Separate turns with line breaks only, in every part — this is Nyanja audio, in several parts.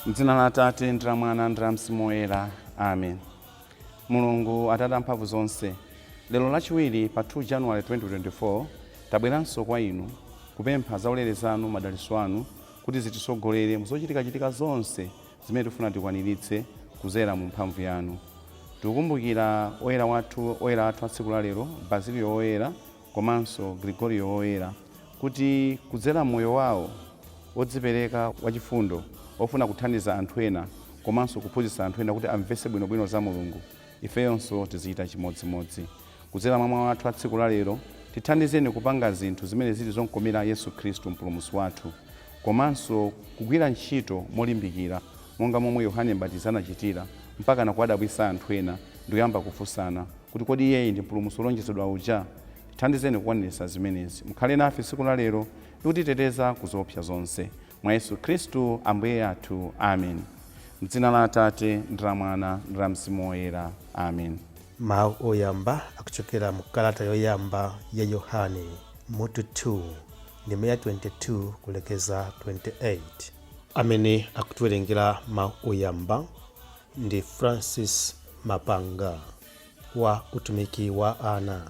M'dzina la Atate ndi la Mwana ndi la Mzimu Woyera. Amen. Mulungu Atate amphamvu zonse, lero lachiwiri pa 2 January 2024 tabweranso kwa inu kupempha zaulere zanu, madalitso anu kuti zitisogolere muzochitika zonse zimene tifuna tikwaniritse kudzera mu mphamvu yanu. Tikukumbukira oyera athu a tsiku la lero, Basilio Woyera komanso Gregorio Woyera, kuti kudzera moyo wawo wodzipereka wachifundo ofuna kuthandiza anthu ena komanso kuphunzitsa anthu ena kuti amvetse bwinobwino za Mulungu, ifeyonso tizichita chimodzimodzi. Kudzera mwa mawu athu a tsiku la lero tithandizeni kupanga zinthu zimene zili zonkomera Yesu Khristu mpulumutsi wathu, komanso kugwira ntchito molimbikira monga momwe Yohane Mbatizi anachitira mpaka nakwadabwisa anthu ena ndi kuyamba kufunsana kuti kodi iyeyi ndi mpulumutsi wolonjezedwa uja. Tithandizeni kukwaniritsa zimenezi. Mukhale nafe tsiku la lero ndi kutiteteza ku zoopsa zonse, mwa Yesu Khristu Ambuye athu. Amen. M'dzina la Atate ndi la Mwana ndi la Mzimu Woyera. Amen.
Mawu oyamba akuchokera mu kalata yoyamba ya Yohane mutu 2 ndime ya 22 kulekeza 28. Amene akutiwerengera mawu oyamba ndi Francis Mapanga wa utumiki wa ana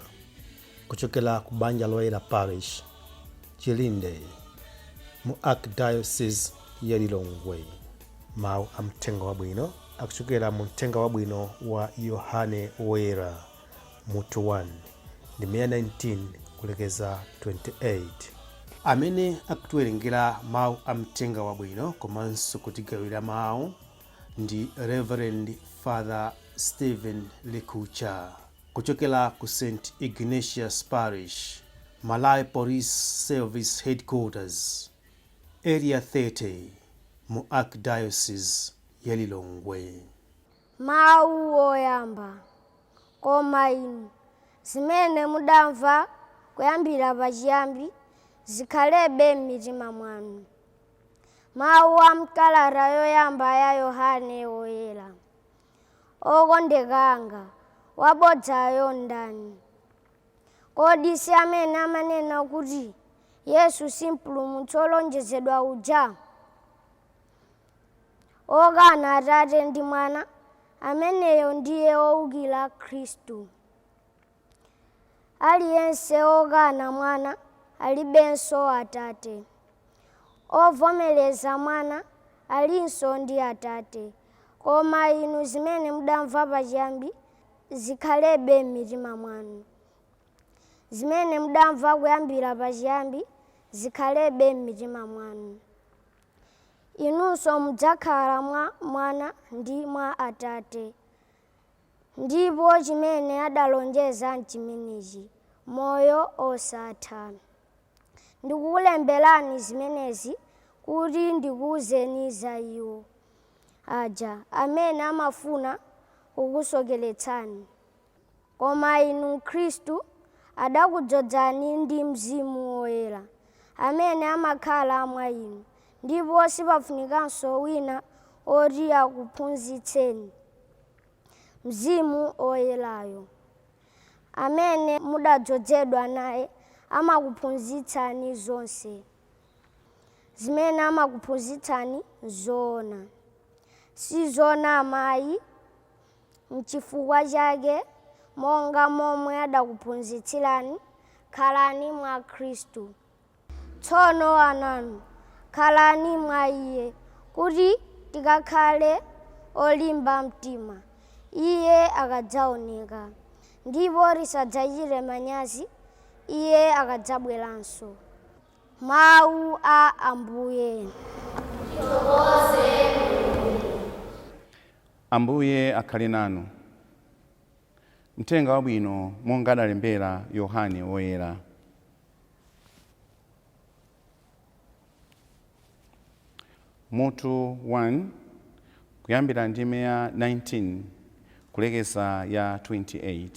kuchokera ku banja loyera parish Chilinde mu Archdiocese ya Lilongwe. Mawu amtenga wabwino akuchokera mu mtenga wabwino wa Yohane Woyera mutu 1 ndime ya 19 kulekeza 28. Amene akutiwerengera mawu amtenga wabwino komanso kutigawira mawu ndi Reverend Father Stephen Likhutcha kuchokera ku St. Ignatius Parish, Malawi Police Service Headquarters, Area 30, mu Archdiocese ya Lilongwe.
Mawu oyamba. Koma inu zimene mudamva kuyambira pachiyambi zikhalebe m'mitima mwanu. Mawu a mkalata yoyamba ya Yohane Woyera. Okondeka anga, wabodzayo ndani? Kodi si amene amanena kuti Yesu si mpulumutsi wolonjezedwa uja? Okana Atate ndi Mwana, ameneyo ndiye wowukira Khristu. Aliyense okana Mwana alibenso Atate. Ovomereza Mwana alinso ndi Atate. Koma inu zimene mudamva pachiyambi zikhalebe m'mitima mwanu. Zimene mudamva kuyambira pachiyambi zikhalebe m'mitima mwanu. Inunso mudzakhala mwa Mwana ndi mwa Atate. Ndipo chimene adalonjeza nchimenechi, moyo osatha. Ndikukulemberani zimenezi kuti ndikuwuzeni za iwo aja amene amafuna kukusokeretsani. Koma inu Khristu adakudzozani ndi Mzimu Woyera amene amakhala mwa inu, ndipo sipafunikanso wina oti akuphunzitseni. Mzimu Woyerayo amene mudadzozedwa naye amakuphunzitsani zonse. Zimene amakuphunzitsani zoona, si zoona amayi. N'chifukwa chake monga momwe adakuphunzitsirani, khalani mwa Khristu. Tsono ananu, khalani mwa Iye kuti tikakhale olimba mtima Iye akadzaoneka, ndipo tisadzachite manyazi Iye akadzabweranso. Mawu a Ambuye.
Ambuye akhale nanu. Mtenga wabwino monga adalembera Yohane Woyera. Mutu 1 kuyambira ndime ya 19 kulekeza ya 28.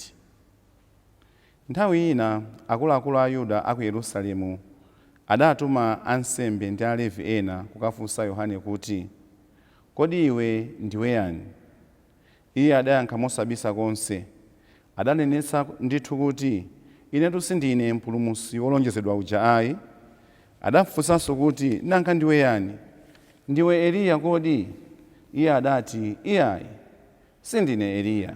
Nthawi ina akuluakulu a Yuda aku Yerusalemu adatuma ansembe ndi Alevi ena kukafunsa Yohane kuti, kodi iwe ndiwe yani? Iye adayankha mosabisa konse. Adanenetsa ndithu kuti, inetu sindine mpulumutsi wolonjezedwa uja ayi. Adafunsanso kuti, nanga ndiwe yani? Ndiwe Eliya kodi? Iye adati, iyayi, sindine Eliya.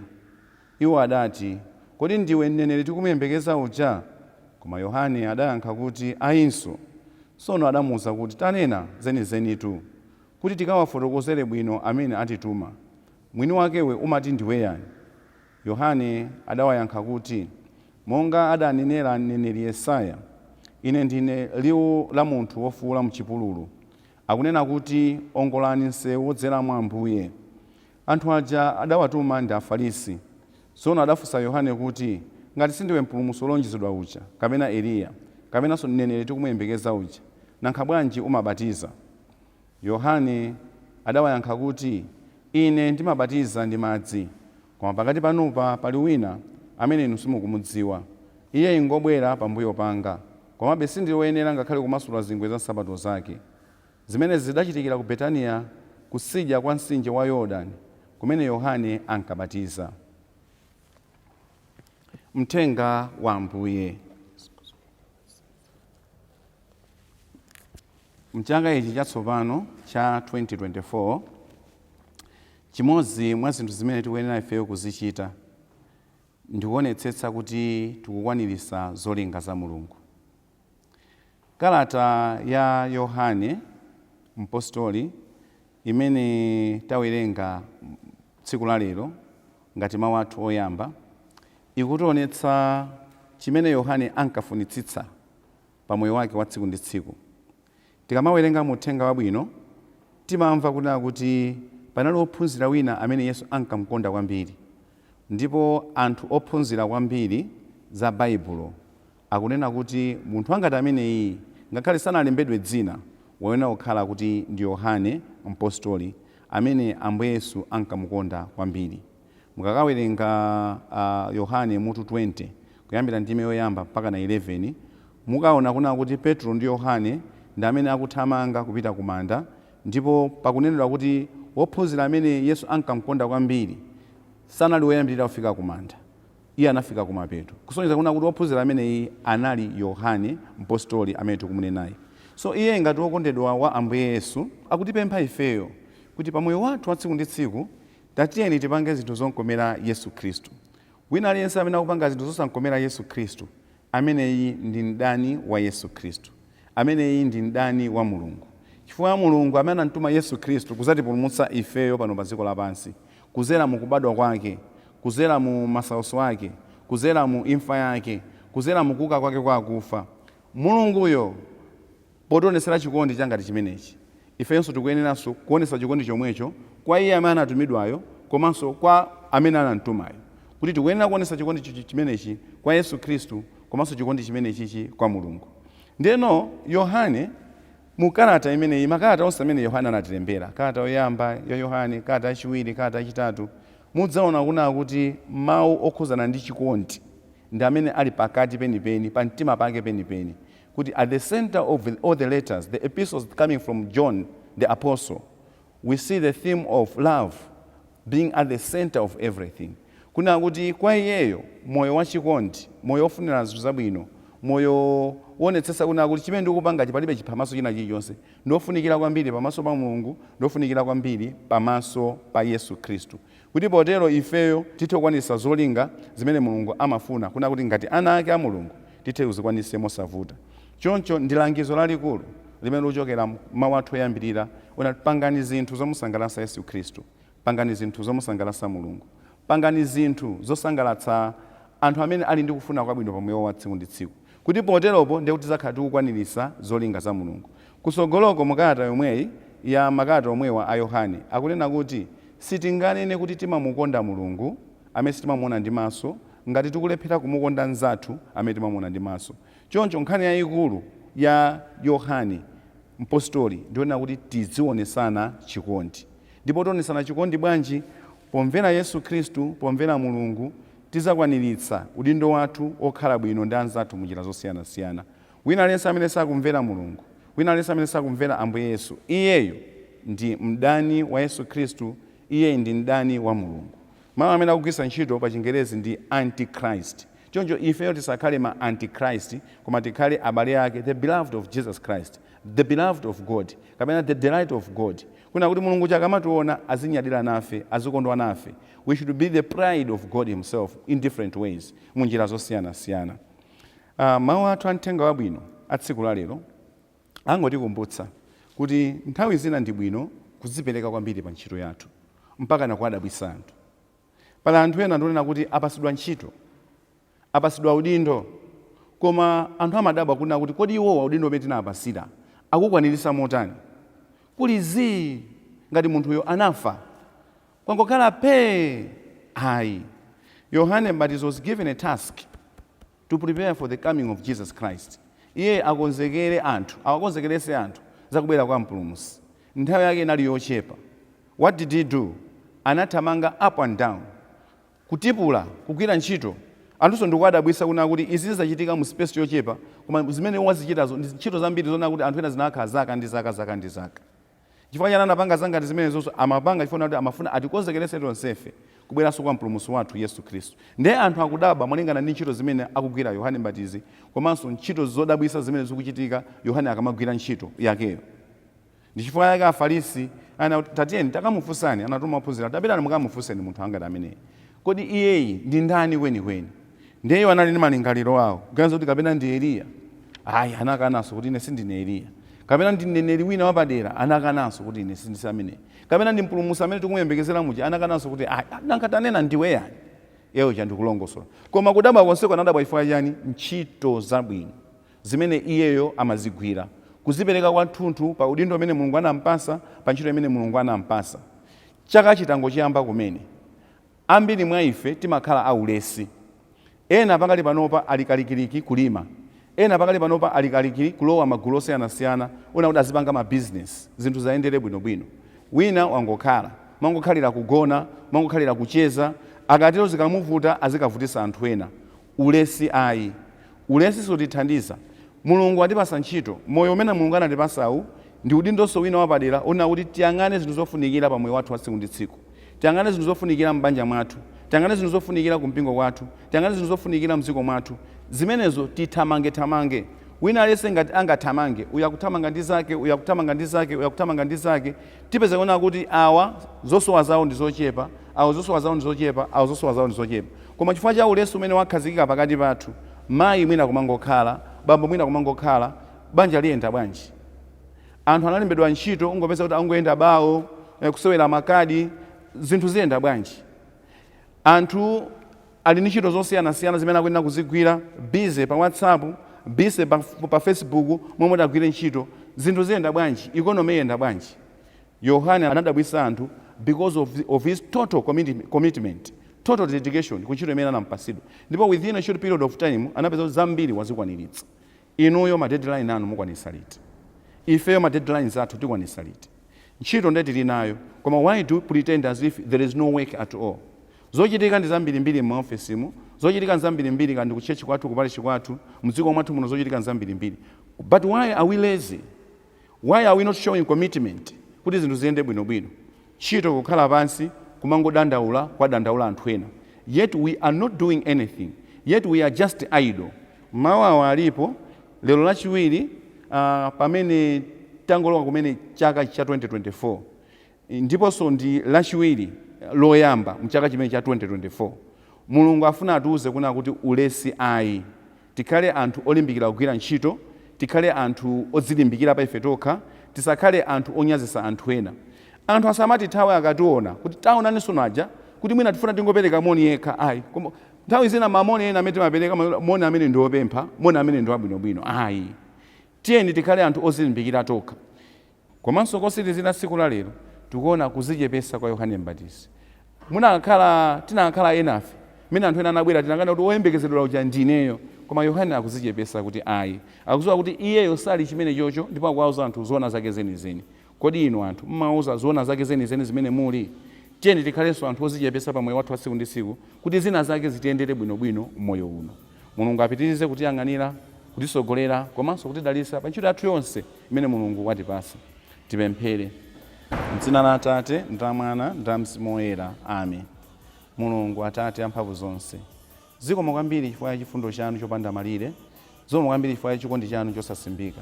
Iwo adati, kodi ndiwe mneneri tikumuyembekeza uja? Koma Yohane adayankha kuti, ayinso. Tsono adamuwuza kuti, tanena zenizenitu, kuti tikawafotokozere bwino amene atituma. Mwini wakewe umati ndiwe yani? Yohane adawayankha kuti, monga adanenera mneneri Yesaya, ine ndine liwu la munthu wofuwula m'chipululu, akunena kuti ongolani msewu wodzera mwa Ambuye. Anthu aja adawatuma ndi Afarisi. Tsono adafunsa Yohane kuti, ngati sindiwe mpulumutsi wolonjezedwa uja, kapena Eliya, kapenanso mneneri tikumuyembekeza uja, nanga bwanji umabatiza? Yohane adawayankha kuti, ine ndimabatiza ndi madzi, koma pakati panupa pali wina amene inu simukumudziwa. Iye ingobwera pambuyo panga, komabe sindili woyenera ngakhale kumasula zingwe za nsapato zake. Zimenezi zidachitikira ku Betaniya, kutsidya kwa mtsinje wa Yorodani, kumene Yohane ankabatiza. Mthenga wa Ambuye. Mchaka ichi chatsopano cha 2024, chimodzi mwa zinthu zimene tikuyenera ifeyo kuzichita ndikuonetsetsa kuti tikukwaniritsa zolinga za Mulungu. Kalata ya Yohane mpostoli imene tawerenga tsiku la lero ngati mawu athu oyamba ikutionetsa chimene Yohane ankafunitsitsa pa moyo wake wa tsiku ndi tsiku. Tikamawerenga Uthenga Wabwino timamva kunena kuti panali ophunzira wina amene Yesu ankamukonda kwambiri, ndipo anthu ophunzira kwambiri za Baibulo akunena kuti munthu angati ameneyi ngakhale sanalembedwe dzina wayenera kukhala kuti ndi Yohane mpostoli amene Ambuye Yesu ankamukonda kwambiri. Mukakawerenga Yohane mutu 20 kuyambira ndime yoyamba mpaka na 11 mukaona kunena kuti Petro ndi Yohane ndi amene akuthamanga kupita ku manda, ndipo pakunenedwa kuti wophunzira amene Yesu ankamukonda kwambiri sanali woyambirira kufika ku manda, iye anafika kumapeto. Kusonyeza kunena kuti wophunzira ameneyi anali Yohane mpostoli amene tikumunenayi. So iye ngati wokondedwa wa Ambuye Yesu akutipempha ifeyo kuti pamoyo wathu wa tsiku ndi tsiku tatiyeni tipange zinthu zonkomera Yesu Khristu. Wina aliyense amene akupanga zinthu zosankomera Yesu Khristu, ameneyi ndi mdani wa Yesu Khristu, ameneyi ndi mdani wa Mulungu. Chifukwa Mulungu amene anatuma Yesu Khristu kuzatipulumutsa ifeyo pano pa dziko lapansi, kuzera mu kubadwa kwake, kuzera mu masautso ake, kuzera mu imfa yake, kuzera mu kuuka kwake kwa akufa. Mulunguyo potionetsera chikondi changati chimenechi, ifenso tikuyeneranso kuonetsa chikondi chomwecho kwa iye amene anatumidwayo komanso kwa amene anamtumayo, kuti tikuyenera kuonetsa chikondi chimenechi kwa Yesu Khristu komanso chikondi chimenechi kwa Mulungu. Ndeno Yohane mukalata imeneyi, makalata onse amene Yohane anatilembera, kalata yoyamba ya Yohane, kalata yachiwiri, kalata yachitatu, mudzaona kuna kuti mawu okhuzana ndi chikondi ndi amene ali pakati penipeni, pa mtima pake penipeni, kuti at the center of all the letters, the epistles coming from John the apostle, we see the theme of love being at the center of everything. Kuna kuti kwa iyeyo moyo wa chikondi, moyo ofunira zinthu zabwino, moyo wonetsetsa kuna kuti chimene ndikupanga palibe chipamaso china chilichonse, ndofunikira kwambiri pamaso pa Mulungu, ndofunikira kwambiri pamaso pa Yesu Khristu. Kuti potero ifeyo tithe kukwanitsa zolinga zimene Mulungu amafuna, kuna kuti ngati ana ake a Mulungu tithe kuzikwanitsa mosavuta. Choncho ndi langizo lalikulu limene lichokera mawu athu oyambirira, pangani zinthu zomusangalatsa Yesu Khristu, pangani zinthu zomusangalatsa Mulungu, pangani zinthu zosangalatsa anthu amene ali ndi kufuna kwabwino pamoyo wa tsiku ndi tsiku, kuti poteropo ndiye kuti tidzakhala tikukwaniritsa zolinga za Mulungu. Kusogoloko mukalata yomweyi ya makalata omwewa a Yohane akunena kuti sitinganene kuti timamukonda Mulungu amene sitimamuona ndi maso ngati tikulephera kumukonda mnzathu amene timamuona ndi maso. Choncho nkhani yayikulu ya Yohane mpostoli ndiona kuti tizionesana chikondi. Ndipo tionesana chikondi bwanji? Pomvera Yesu Khristu, pomvera Mulungu, tizakwaniritsa udindo wathu okhala bwino ndi anzathu munjira zosiyanasiyana. Wina aliyense amene sakumvera Mulungu, wina aliyense amene sakumvera Ambuye Yesu, iyeyo ndi mdani wa Yesu Khristu, iye ndi mdani wa Mulungu. Mawu amene akugwiritsa ntchito pa Chingerezi ndi antichrist. choncho ifeyo tisakhale ma antichrist koma tikhale abale ake, the beloved of Jesus Christ, the beloved of God, kapena the delight of God. Kuna kuti mulungu chakamationa azinyadira nafe, azikondwa nafe. We should be the pride of God himself in different ways, munjira zosiyana-siyana. Mawu athu amthenga wabwino atsiku la lero angotikumbutsa kuti nthawi zina ndi bwino kudzipereka kwambiri pa ntchito yathu mpaka nakuadabwisa anthu. Pala anthu ena ndionena kuti apasidwa ntchito, apasidwa udindo, koma anthu amadabwa kuna kuti kodi iwowa udindo umene tinapasira akukwanirisa motani. Kuli zii ngati munthuyo anafa kwangokhala pe ayi. Yohane Mbatizi was given a task to prepare for the coming of Jesus Christ. Iye akonzekere anthu, akakonzekerese anthu zakubwera kwa mpulumutsi. Nthawi yake inali yochepa. What did he do? Anathamanga up and down, kutipula, kugwira ntchito. Anthuso ndikuadabwisa kuna kuti izi zizachitika mu space yochepa, koma zimene wazichitazo ndi ntchito zambiri zona kuti anthu ena zinakhala zaka ndi zaka. Chifukwa chani anapanga zangati zimene zonso amapanga chifukwa kuti amafuna atikonzekerese tonsefe kubweranso kwa mpulumutsi wathu Yesu Khristu. Ndiye anthu akudabwa molingana ndi ntchito zimene akugwira Yohane Mbatizi, komanso ntchito zodabwisa zimene zikuchitika Yohane akamagwira ntchito yakeyo. Ndi chifukwa yake Afarisi tatiyeni takamufunsani, anatuma ophunzira tapitani mukamufunseni munthu angati ameneyi. Kodi iyeyi ndi ndani kwenikweni? Ndiyeyo anali ndi malingaliro awo. Kuganiza kuti kapena ndi Eliya. Ayi, anakananso kuti ine sindine Eliya. Kapena ndi mneneri wina wapadera, anakananso kuti ine sindine ameneyi. Kapena ndi mpulumutsi amene tikumuyembekezera muja, anakananso kuti nankatanena ndiwe yani. Yeyo chandikulongosola. Koma kudabwa konseko anadabwa chifukwa chani? Ntchito zabwino zimene iyeyo amazigwira, kuzipereka kwathunthu pa udindo umene Mulungu anampasa, pa ntchito imene Mulungu anampasa. Chaka chitango chiyamba kumene ambiri mwa ife timakhala aulesi. Ena pakali panopa alikalikiliki kulima, ena pakali panopa alikalikili kulowa magulu osiyanasiyana, una kuti azipanga ma business, zinthu zayendere bwinobwino. Wina wangokhala, mangokhalira kugona, mangokhalira kucheza, akatero zikamuvuta azikavutisa anthu ena. Ulesi ayi. Ulesi sotithandiza. Mulungu atipasa ntchito, moyo umene Mulungu anatipasawu ndi udindonso wina wapadera, ona kuti tiyang'ane zinthu zofunikira pa moyo wathu wa tsiku ndi tsiku. Tiyang'ane zinthu zofunikira m'banja mwathu, tiyang'ane zinthu zofunikira ku mpingo kwathu, tiyang'ane zinthu zofunikira mdziko mwathu. Zimenezo tithamange. Wina aliyense ngati angathamange, uyakuthamanga ndi zake, uyakuthamanga ndi zake, uyakuthamanga ndi zake, tipeze kuona kuti awa zosowa zawo ndi zochepa, awo zosowa zawo ndi zochepa, awo zosowa zawo ndi zochepa. Koma chifukwa cha ulesi umene wakhazikika pakati pathu, mayi mwina kumangokhala, bambo mwina kumangokhala, banja liyenda bwanji. Anthu analembedwa ntchito, ungopeza kuti angoyenda bawo, kusewera makadi, zinthu ziyenda bwanji. Anthu ali ndi ntchito zosiyana-siyana zimene akuyenera kuzigwira, busy pa WhatsApp, busy pa Facebook, momwe agwire ntchito, zinthu ziyenda bwanji, economy yenda bwanji. Yohane anadabwisa anthu because of his total commitment, total dedication ku ntchito imene anampasidwa. Ndipo within a short period of time anapeza zambiri wazikwaniritsa. Inuyo ma deadline anu mukwanisa liti? Ifeyo ma deadlines athu tikwanisa liti? Ntchito ndiye tili nayo, koma why do pretend as if there is no work at all? Zochitika ndi zambirimbiri mu office, zochitika zambirimbiri kandi ku church kwathu, ku parish kwathu, mdziko mwathu muno zochitika zambirimbiri. But why are we lazy? Why are we not showing commitment kuti zinthu ziyende bwinobwino? Ntchito kukhala pansi kumangodandaula kwa dandaula anthu ena. Yet we are not doing anything. Yet we are just idle. Mawu awa alipo lero lachiwiri pamene tangolowa kumene chaka cha 2024. Ndiponso ndi lachiwiri loyamba mchaka chimene cha 2024. Mulungu afuna atiuze kuna kuti ulesi ayi. Tikhale anthu olimbikira kugwira ntchito, tikhale anthu odzilimbikira pa ife tokha, tisakhale anthu onyazisa anthu ena. Anthu asamati thawe akationa kuti taonaninso naja kuti mwina tifuna tingopereka moni yekha ayi. Koma nthawi zina mamoni ena amene timapereka moni amene ndi opempha, moni amene ndi abwinobwino ayi. Tiyeni tikhale anthu ozilimbikira tokha. Komanso kositizira tsiku la lero tikuona kuzichepesa kwa Yohane Mbatizi. Tinakhala enafe, mene anthu ena anabwera tinakana kuti oyembekezedwa uja ndineyo, koma Yohane akuzichepesa kuti ayi. Akuziwa kuti iyeyo sali chimene chocho, ndipo akuwauza anthu zoona zake zenizeni. Kodi inu anthu mmauza zoona zake zenizeni zimene muli? Tiyeni tikhalenso anthu ozichepesa pa moyo wathu wa tsiku ndi tsiku, kuti zina zake zitiyendere bwinobwino moyo uno. Mulungu apitirize kutiyang'anira, kutisogolera, komanso kutidalitsa pa ntchito yathu yonse imene Mulungu watipasa. Tipemphere. M'dzina la Atate, ndi la Mwana, ndi la Mzimu Woyera. Amen. Mulungu Atate amphamvu zonse, zikomo kwambiri chifukwa cha chifundo chanu chopanda malire, zikomo kwambiri chifukwa cha chikondi chanu chosasimbika.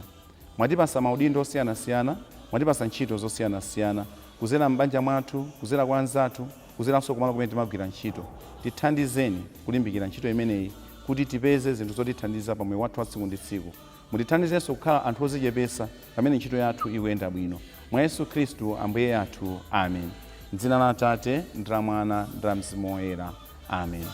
Mwatipasa maudindo osiyanasiyana, mwatipasa ntchito zosiyanasiyana, kuzera m'banja mwathu, kuzera kwa anzathu, kuzeranso kumalo kumene timagwira ntchito. Tithandizeni kulimbikira ntchito imeneyi kuti tipeze zinthu zotithandiza pa moyo wathu wa tsiku ndi tsiku. Mutithandizenso kukhala anthu odzichepesa pamene ntchito yathu ikuyenda bwino. Mwa Yesu Khristu Ambuye athu. Amen. M'dzina la Atate, ndi la Mwana, ndi la Mzimu Woyera. Amen.